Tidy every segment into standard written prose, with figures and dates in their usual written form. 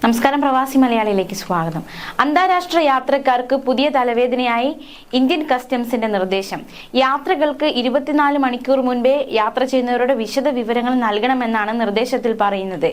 നമസ്കാരം, പ്രവാസി മലയാളിയിലേക്ക് സ്വാഗതം. അന്താരാഷ്ട്ര യാത്രക്കാർക്ക് പുതിയ തലവേദനയായി ഇന്ത്യൻ കസ്റ്റംസിന്റെ നിർദ്ദേശം. യാത്രകൾക്ക് 24 മണിക്കൂർ മുൻപേ യാത്ര ചെയ്യുന്നവരുടെ വിശദ വിവരങ്ങൾ നൽകണമെന്നാണ് നിർദ്ദേശത്തിൽ പറയുന്നത്.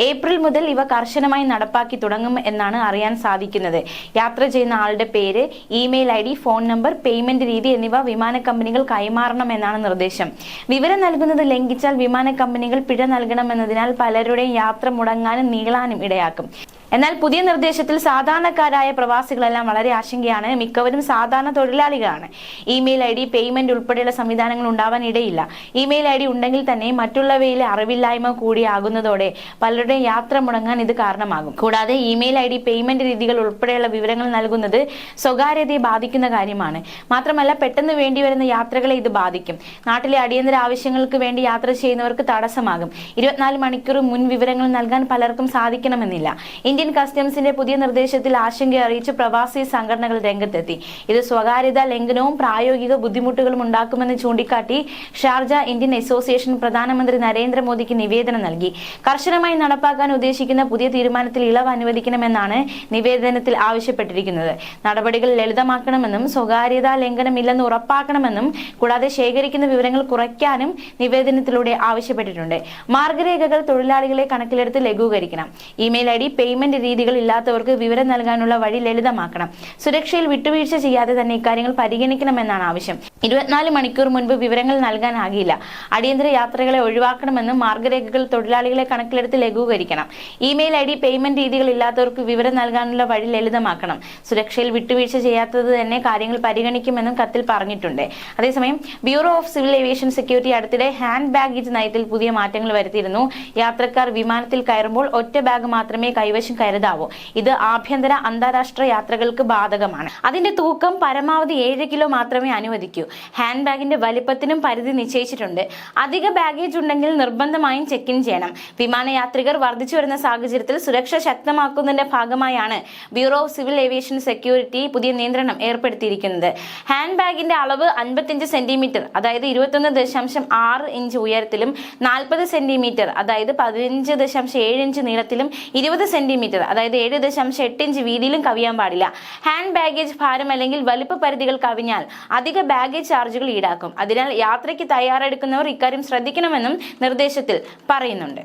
ഏപ്രിൽ മുതൽ ഇവ കർശനമായി നടപ്പാക്കി തുടങ്ങും എന്നാണ് അറിയാൻ സാധിക്കുന്നത്. യാത്ര ചെയ്യുന്ന ആളുടെ പേര്, email ID, phone number, payment രീതി എന്നിവ വിമാന കമ്പനികൾ കൈമാറണമെന്നാണ് നിർദ്ദേശം. വിവരം നൽകുന്നത് ലംഘിച്ചാൽ വിമാന കമ്പനികൾ പിഴ നൽകണമെന്നതിനാൽ പലരുടെയും യാത്ര മുടങ്ങാനും നീളാനും ഇടയാക്കും. എന്നാൽ പുതിയ നിർദ്ദേശത്തിൽ സാധാരണക്കാരായ പ്രവാസികളെല്ലാം വളരെ ആശങ്കയാണ്. മിക്കവരും സാധാരണ തൊഴിലാളികളാണ്. ഇമെയിൽ ID, പേയ്മെന്റ് ഉൾപ്പെടെയുള്ള സംവിധാനങ്ങൾ ഉണ്ടാവാൻ ഇടയില്ല. ഇമെയിൽ ID ഉണ്ടെങ്കിൽ തന്നെ മറ്റുള്ളവയിലെ അറിവില്ലായ്മ കൂടിയാകുന്നതോടെ പലരുടെയും യാത്ര മുടങ്ങാൻ ഇത് കാരണമാകും. കൂടാതെ ഇമെയിൽ ID, പേയ്മെന്റ് രീതികൾ ഉൾപ്പെടെയുള്ള വിവരങ്ങൾ നൽകുന്നത് സ്വകാര്യതയെ ബാധിക്കുന്ന കാര്യമാണ്. മാത്രമല്ല, പെട്ടെന്ന് വേണ്ടിവരുന്ന യാത്രകളെ ഇത് ബാധിക്കും. നാട്ടിലെ അടിയന്തര ആവശ്യങ്ങൾക്ക് വേണ്ടി യാത്ര ചെയ്യുന്നവർക്ക് തടസ്സമാകും. 24 മണിക്കൂർ മുൻ വിവരങ്ങൾ നൽകാൻ പലർക്കും സാധിക്കണമെന്നില്ല. ഇന്ത്യൻ കസ്റ്റംസിന്റെ പുതിയ നിർദ്ദേശത്തിൽ ആശങ്ക അറിയിച്ച് പ്രവാസി സംഘടനകൾ രംഗത്തെത്തി. ഇത് സ്വകാര്യതാ ലംഘനവും പ്രായോഗിക ബുദ്ധിമുട്ടുകളും ഉണ്ടാക്കുമെന്ന് ചൂണ്ടിക്കാട്ടി ഷാർജ ഇന്ത്യൻ അസോസിയേഷൻ പ്രധാനമന്ത്രി നരേന്ദ്രമോദിക്ക് നിവേദനം നൽകി. കർശനമായി നടപ്പാക്കാൻ ഉദ്ദേശിക്കുന്ന പുതിയ തീരുമാനത്തിൽ ഇളവ് അനുവദിക്കണമെന്നാണ് നിവേദനത്തിൽ ആവശ്യപ്പെട്ടിരിക്കുന്നത്. നടപടികൾ ലളിതമാക്കണമെന്നും സ്വകാര്യതാ ലംഘനമില്ലെന്ന് ഉറപ്പാക്കണമെന്നും കൂടാതെ ശേഖരിക്കുന്ന വിവരങ്ങൾ കുറയ്ക്കാനും നിവേദനത്തിലൂടെ ആവശ്യപ്പെട്ടിട്ടുണ്ട്. മാർഗരേഖകൾ തൊഴിലാളികളെ കണക്കിലെടുത്ത് ലഘൂകരിക്കണം. ഇമെയിൽ ID, പേയ്മെന്റ് രീതികൾ ഇല്ലാത്തവർക്ക് വിവരം നൽകാനുള്ള വഴി ലളിതമാക്കണം. സുരക്ഷയിൽ വിട്ടുവീഴ്ച ചെയ്യാതെ തന്നെ ഇക്കാര്യങ്ങൾ പരിഗണിക്കണമെന്നാണ് ആവശ്യം. 24 മണിക്കൂർ മുൻപ് വിവരങ്ങൾ നൽകാനാകില്ല. അടിയന്തര യാത്രകളെ ഒഴിവാക്കണമെന്നും മാർഗരേഖകൾ തൊഴിലാളികളെ കണക്കിലെടുത്ത് ലഘൂകരിക്കണം. ഇമെയിൽ ID, പേയ്മെന്റ് രീതികൾ ഇല്ലാത്തവർക്ക് വിവരം നൽകാനുള്ള വഴി ലളിതമാക്കണം. സുരക്ഷയിൽ വിട്ടുവീഴ്ച ചെയ്യാത്തത് തന്നെ കാര്യങ്ങൾ പരിഗണിക്കുമെന്നും കത്തിൽ പറഞ്ഞിട്ടുണ്ട്. അതേസമയം bureau of civil aviation security അടുത്തിടെ ഹാൻഡ് ബാഗേജ് നയത്തിൽ പുതിയ മാറ്റങ്ങൾ വരുത്തിയിരുന്നു. യാത്രക്കാർ വിമാനത്തിൽ കയറുമ്പോൾ ഒറ്റ ബാഗ് മാത്രമേ കൈവശം കരുതാവൂ. ഇത് ആഭ്യന്തര അന്താരാഷ്ട്ര യാത്രകൾക്ക് ബാധകമാണ്. അതിന്റെ തൂക്കം പരമാവധി 7 കിലോ മാത്രമേ അനുവദിക്കൂ. ഹാൻഡ് ബാഗിന്റെ വലിപ്പത്തിനും പരിധി നിശ്ചയിച്ചിട്ടുണ്ട്. അധിക ബാഗേജ് ഉണ്ടെങ്കിൽ നിർബന്ധമായും ചെക്ക് ഇൻ ചെയ്യണം. വിമാനയാത്രികർ വർദ്ധിച്ചു വരുന്ന സാഹചര്യത്തിൽ സുരക്ഷ ശക്തമാക്കുന്നതിന്റെ ഭാഗമായാണ് bureau of civil aviation security പുതിയ നിയന്ത്രണം ഏർപ്പെടുത്തിയിരിക്കുന്നത്. ഹാൻഡ് ബാഗിന്റെ അളവ് 55 സെന്റിമീറ്റർ, അതായത് 21.6 ഇഞ്ച് ഉയരത്തിലും 40 സെന്റിമീറ്റർ, അതായത് 15.7 ഇഞ്ച് നീളത്തിലും 20 സെന്റിമീറ്റർ, അതായത് 7.8 ഇഞ്ച് വീതിയിലും കവിയാൻ പാടില്ല. ഹാൻഡ് ബാഗേജ് ഭാരം അല്ലെങ്കിൽ വലിപ്പ പരിധികൾ കവിഞ്ഞാൽ അധിക ബാഗേജ് ചാർജുകൾ ഈടാക്കും. അതിനാൽ യാത്രയ്ക്ക് തയ്യാറെടുക്കുന്നവർ ഇക്കാര്യം ശ്രദ്ധിക്കണമെന്നും നിർദ്ദേശത്തിൽ പറയുന്നുണ്ട്.